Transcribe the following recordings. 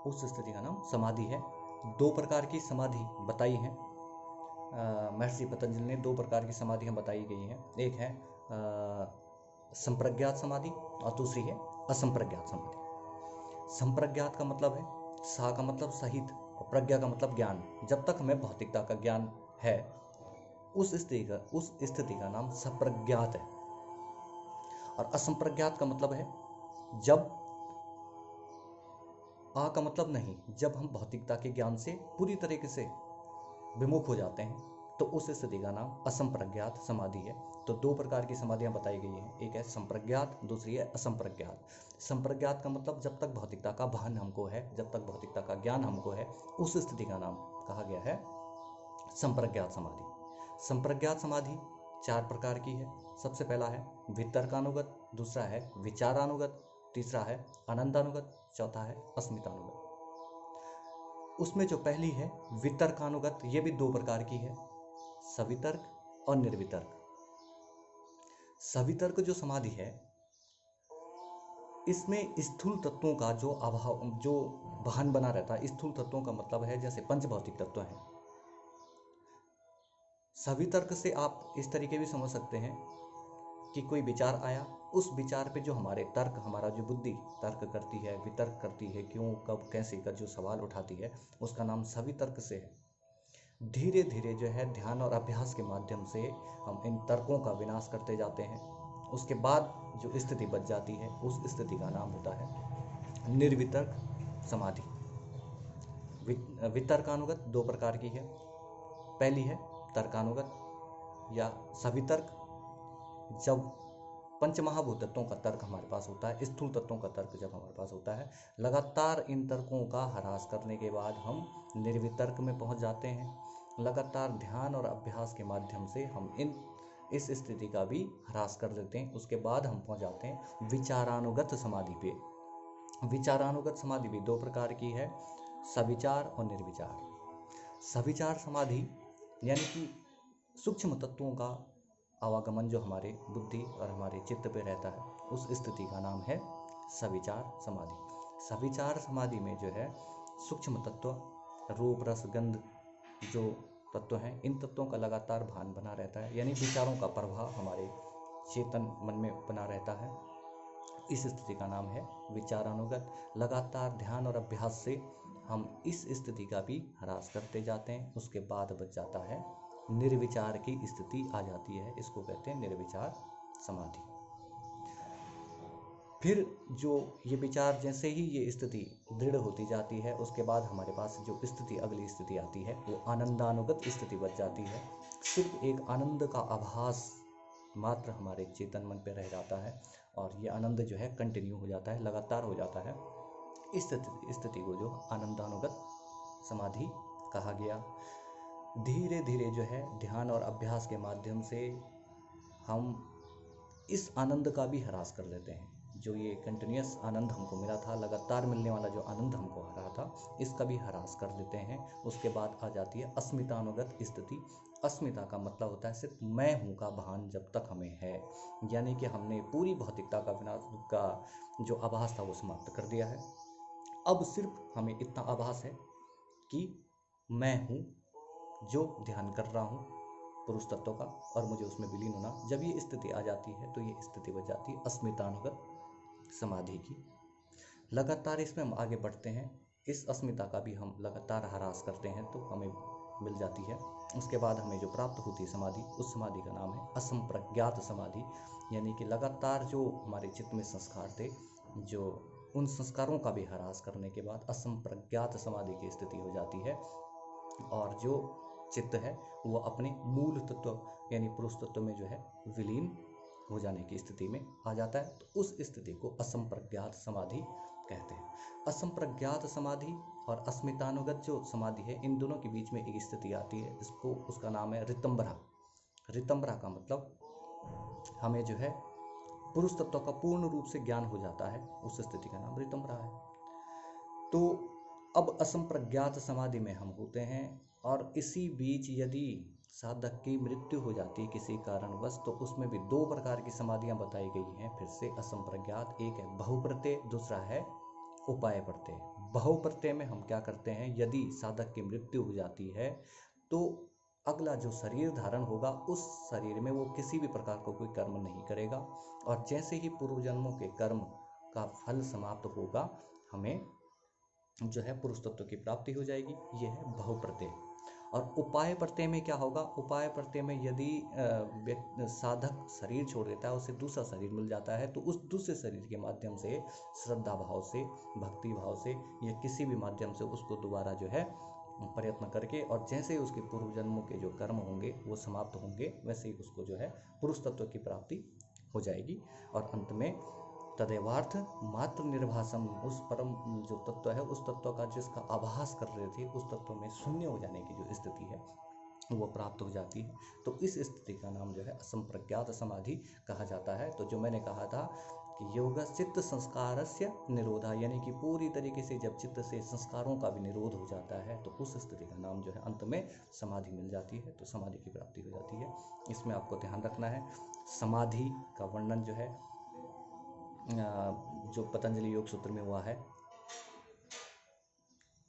उस स्थिति का नाम समाधि है। दो प्रकार की समाधि बताई हैं, महर्षि पतंजलि ने दो प्रकार की समाधियाँ बताई गई हैं। एक है संप्रज्ञात समाधि और दूसरी है असंप्रज्ञात समाधि। संप्रज्ञात का मतलब है, सा का मतलब सहित और प्रज्ञा का मतलब ज्ञान। जब तक हमें भौतिकता का ज्ञान है उस स्थिति का नाम सप्रज्ञात है। और असंप्रज्ञात का मतलब है जब आ का मतलब नहीं, जब हम भौतिकता के ज्ञान से पूरी तरीके से विमुख हो जाते हैं तो उस स्थिति का नाम असंप्रज्ञात समाधि है। तो दो प्रकार की समाधियां बताई गई हैं, एक है संप्रज्ञात, दूसरी है असंप्रज्ञात। संप्रज्ञात का मतलब जब तक भौतिकता का भान हमको है, जब तक भौतिकता का ज्ञान हमको है, उस स्थिति का नाम कहा गया है संप्रज्ञात समाधि। संप्रज्ञात समाधि चार प्रकार की है। सबसे पहला है वितर्कानुगत, दूसरा है विचारानुगत, तीसरा है आनंदानुगत, चौथा है अस्मितानुगत। उसमें जो पहली है वितर्कानुगत, ये भी दो प्रकार की है, सवितर्क और निर्वितर्क। सवितर्क जो समाधि है इसमें स्थूल तत्वों का जो अभाव, जो भान बना रहता है। स्थूल तत्वों का मतलब है जैसे पंच भौतिक तत्व हैं। सवितर्क से आप इस तरीके भी समझ सकते हैं कि कोई विचार आया, उस विचार पे जो हमारे तर्क, हमारा जो बुद्धि तर्क करती है, वितर्क करती है, क्यों, कब, कैसे का जो सवाल उठाती है, उसका नाम सवितर्क से है। धीरे धीरे जो है ध्यान और अभ्यास के माध्यम से हम इन तर्कों का विनाश करते जाते हैं। उसके बाद जो स्थिति बच जाती है उस स्थिति का नाम होता है निर्वितर्क समाधि। वितर्कानुगत दो प्रकार की है। पहली है तर्कानुगत या सवितर्क, जब पंचमहाभूत तत्वों का तर्क हमारे पास होता है, स्थूल तत्वों का तर्क जब हमारे पास होता है, लगातार इन तर्कों का ह्रास करने के बाद हम निर्वितर्क में पहुंच जाते हैं। लगातार ध्यान और अभ्यास के माध्यम से हम इस स्थिति का भी ह्रास कर देते हैं। उसके बाद हम पहुंच जाते हैं विचारानुगत समाधि पे। विचारानुगत समाधि भी दो प्रकार की है, सविचार और निर्विचार। सविचार समाधि यानी कि सूक्ष्म तत्वों का आवागमन जो हमारे बुद्धि और हमारे चित्त पे रहता है, उस स्थिति का नाम है सविचार समाधि। सविचार समाधि में जो है सूक्ष्म तत्व, रूप, रस, गंध जो तत्व हैं, इन तत्वों का लगातार भान बना रहता है, यानी विचारों का प्रभाव हमारे चेतन मन में बना रहता है। इस स्थिति का नाम है विचारानुगत। लगातार ध्यान और अभ्यास से हम इस स्थिति का भी ह्रास करते जाते हैं। उसके बाद बच जाता है निर्विचार की स्थिति आ जाती है, इसको कहते हैं निर्विचार समाधि। फिर जो ये विचार, जैसे ही ये स्थिति दृढ़ होती जाती है, उसके बाद हमारे पास जो स्थिति, अगली स्थिति आती है वो आनंदानुगत स्थिति बच जाती है। सिर्फ एक आनंद का आभास मात्र हमारे चेतन मन पे रह जाता है और ये आनंद जो है कंटिन्यू हो जाता है, लगातार हो जाता है। इस स्थिति को जो आनंदानुगत समाधि कहा गया। धीरे धीरे जो है ध्यान और अभ्यास के माध्यम से हम इस आनंद का भी ह्रास कर लेते हैं। जो ये कंटिन्यूस आनंद हमको मिला था, लगातार मिलने वाला जो आनंद हमको आ रहा था, इसका भी ह्रास कर देते हैं। उसके बाद आ जाती है अस्मितानुगत स्थिति। अस्मिता का मतलब होता है सिर्फ मैं हूँ का भान जब तक हमें है, यानी कि हमने पूरी भौतिकता का विनाश का जो आभास था वो समाप्त कर दिया है। अब सिर्फ हमें इतना आभास है कि मैं हूँ जो ध्यान कर रहा हूँ पुरुष तत्व का, और मुझे उसमें विलीन होना। जब ये स्थिति आ जाती है तो ये स्थिति बच जाती है अस्मितानुगत समाधि की। लगातार इसमें हम आगे बढ़ते हैं, इस अस्मिता का भी हम लगातार ह्रास करते हैं तो हमें मिल जाती है। उसके बाद हमें जो प्राप्त होती है समाधि, उस समाधि का नाम है असंप्रज्ञात समाधि। यानी कि लगातार जो हमारे चित्त में संस्कार थे, जो उन संस्कारों का भी ह्रास करने के बाद असंप्रज्ञात समाधि की स्थिति हो जाती है और जो चित्त है वो अपने मूल तत्व यानी पुरुष तत्व में जो है विलीन हो जाने की स्थिति में आ जाता है। तो उस स्थिति को असंप्रज्ञात समाधि कहते हैं। असंप्रज्ञात समाधि और अस्मितानुगत जो समाधि है, इन दोनों के बीच में एक स्थिति आती है, इसको उसका नाम है ऋतंभरा। ऋतंभरा का मतलब हमें जो है पुरुष तत्व का पूर्ण रूप से ज्ञान हो जाता है, उस स्थिति का नाम ऋतंभरा है। तो अब असंप्रज्ञात समाधि में हम होते हैं और इसी बीच यदि साधक की मृत्यु हो जाती है किसी कारणवश, तो उसमें भी दो प्रकार की समाधियां बताई गई हैं फिर से असंप्रज्ञात। एक है बहुप्रत्यय, दूसरा है उपाय प्रत्यय। बहु प्रत्यय में हम क्या करते हैं, यदि साधक की मृत्यु हो जाती है तो अगला जो शरीर धारण होगा उस शरीर में वो किसी भी प्रकार का कोई कर्म नहीं करेगा, और जैसे ही पूर्व जन्मों के कर्म का फल समाप्त होगा हमें जो है पुरुष तत्व की प्राप्ति हो जाएगी। ये है बहु प्रत्यय। और उपाय प्रत्यय में क्या होगा, उपाय प्रत्यय में यदि साधक शरीर छोड़ देता है, उसे दूसरा शरीर मिल जाता है, तो उस दूसरे शरीर के माध्यम से श्रद्धा भाव से, भक्ति भाव से या किसी भी माध्यम से उसको दोबारा जो है प्रयत्न करके, और जैसे ही उसके पूर्व जन्मों के जो कर्म होंगे वो समाप्त होंगे, वैसे ही उसको जो है पुरुष तत्व की प्राप्ति हो जाएगी। और अंत में तदेवार्थ मात्र निर्भासम, उस परम जो तत्व है, उस तत्व का जिसका आभास कर रहे थे, उस तत्व में शून्य हो जाने की जो स्थिति है वो प्राप्त हो जाती है। तो इस स्थिति का नाम जो है असंप्रज्ञात समाधि कहा जाता है। तो जो मैंने कहा था कि योग चित्त संस्कारस्य निरोधा, यानी कि पूरी तरीके से जब चित्त से संस्कारों का भी निरोध हो जाता है तो उस स्थिति का नाम जो है अंत में समाधि मिल जाती है, तो समाधि की प्राप्ति हो जाती है। इसमें आपको ध्यान रखना है, समाधि का वर्णन जो है जो पतंजलि योग सूत्र में हुआ है,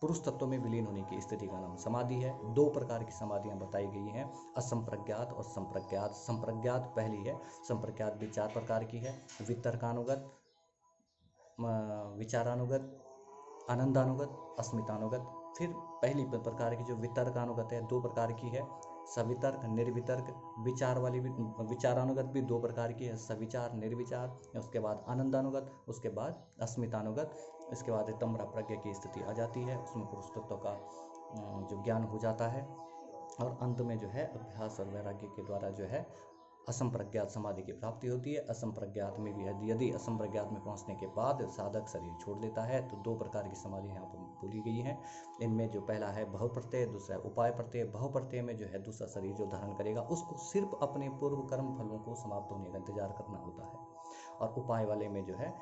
पुरुष तत्व में विलीन होने की स्थिति का नाम समाधि है। 2 प्रकार की समाधियां बताई गई हैं, असंप्रज्ञात और संप्रज्ञात। संप्रज्ञात पहली है, संप्रज्ञात भी 4 प्रकार की है, वितर्कानुगत, विचारानुगत, आनंदानुगत, अस्मितानुगत। फिर पहली प्रकार की जो वितर्कानुगत है 2 प्रकार की है, सवितर्क, निर्वितर्क। विचार वाली भी, विचारानुगत भी 2 प्रकार की है, सविचार, निर्विचार। उसके बाद आनंदानुगत, उसके बाद अस्मितानुगत। इसके बाद तम्रा प्रज्ञा की स्थिति आ जाती है, उसमें पुरुष तत्व का जो ज्ञान हो जाता है। और अंत में जो है अभ्यास और वैराग्य के द्वारा जो है असंप्रज्ञात समाधि की प्राप्ति होती है। असंप्रज्ञात में भी यदि असंप्रज्ञात में पहुंचने के बाद साधक शरीर छोड़ देता है तो 2 प्रकार की समाधि यहाँ पर बोली गई हैं। इनमें जो पहला है बहु प्रत्यय, दूसरा है उपाय प्रत्यय। बहु प्रत्यय में जो है दूसरा शरीर जो धारण करेगा उसको सिर्फ अपने पूर्व कर्म फलों को समाप्त होने का इंतजार करना होता है, और उपाय वाले में जो है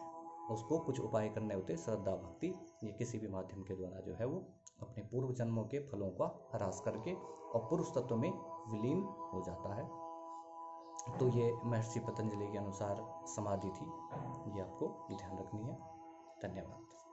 उसको कुछ उपाय करने होते, श्रद्धा भक्ति, ये किसी भी माध्यम के द्वारा जो है वो अपने पूर्व जन्मों के फलों का ह्रास करके और पुरुष तत्व में विलीन हो जाता है। तो ये महर्षि पतंजलि के अनुसार समाधि थी, ये आपको ध्यान रखनी है। धन्यवाद।